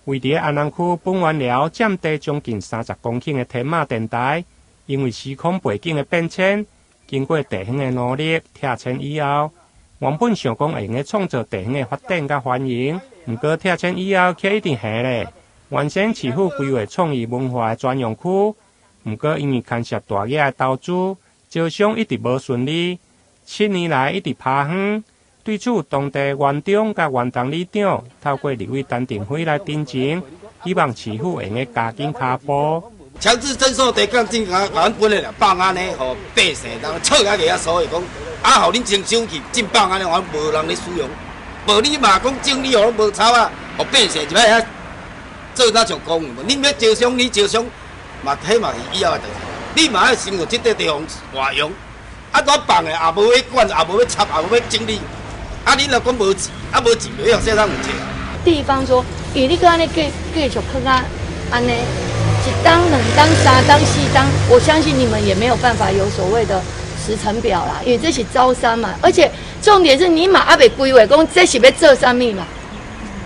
位伫安南区本源寮占地将近30公顷的天马电台，因为时空背景的变迁，经过地方的努力拆迁以后，原本想讲会用来创造地方的发展甲繁荣，不过拆迁以后却一定下咧。原先市府规划创意文化的专用区，不过因为牵涉大额的投资，招商一直无顺利，7年来一直趴远。对此，当地园长甲园东里长透过立委陈定辉来တင်情，希望市府会用来加紧脚步。强制征收地价真甲阮本来放安尼，互百姓人错啊个啊，所以讲啊，互恁征收去，真放安尼，我无人咧使用。无你嘛讲整理互无操啊，互百姓就要遐做哪像公务，恁要招商，你招商嘛，迄嘛是以后的代志。你嘛要先有即块地方活用，啊，我放的也无要管，也无要插，也无要整理。啊！你若讲无钱，啊无钱，你用啥人有钱？地方说，以你个安尼继续去啊，安尼一当、两当、三当、四当，我相信你们也没有办法有所谓的时程表啦，因为这是招商嘛，而且重点是你嘛还没规划，讲这是要做啥物嘛？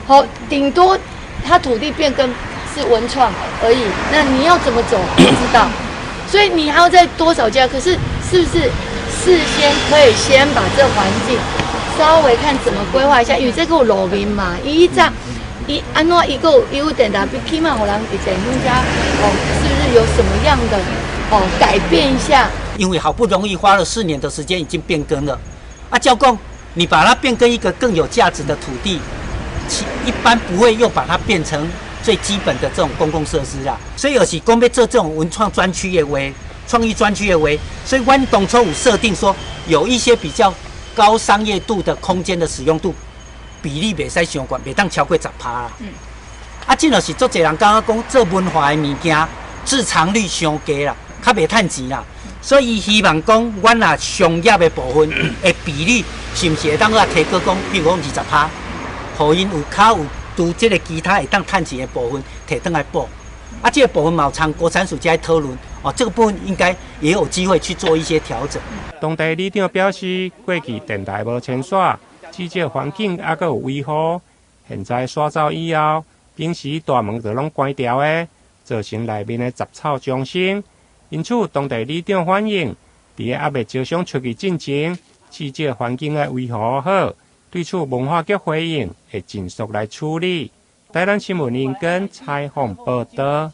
好，顶多它土地变更是文创而已，那你要怎么走不知道，所以你还要再多少家？可是是不是事先可以先把这环境？稍微看怎么规划一下，因为这个有路面嘛，伊安怎伊个有电台，起码互人伫地方家是不是有什么样的改变一下？因为好不容易花了4年的时间已经变更了，啊，交工你把它变更一个更有价值的土地，一般不会又把它变成最基本的这种公共设施啦。所以而是讲要做这种文创专区的话，创意专区的话，所以我们当初有设定说有一些比较高商业度的空间的使用度比例袂使伤高，袂当超过10%啦。啊，这就是足侪人感觉讲做文化的物件，自偿率伤低啦，较袂趁钱啦。所以希望讲，阮啊商业的部分的比例，是毋是会当个提高讲，比如讲20%，互因有拄这个其他会当趁钱的部分摕倒来补。啊，这个部分嘛有参国产署在讨论。这个部分应该也有机会去做一些调整。当地里长表示，过去电台无清刷，至少环境还阁有维护。现在刷走以后，平时大门就拢关掉的，造成内面的杂草丛生。因此，当地里长反映，伫还未招商出去进前，至少环境要维护好。对此，文化局回应会尽速来处理。台南新闻林根采访报道。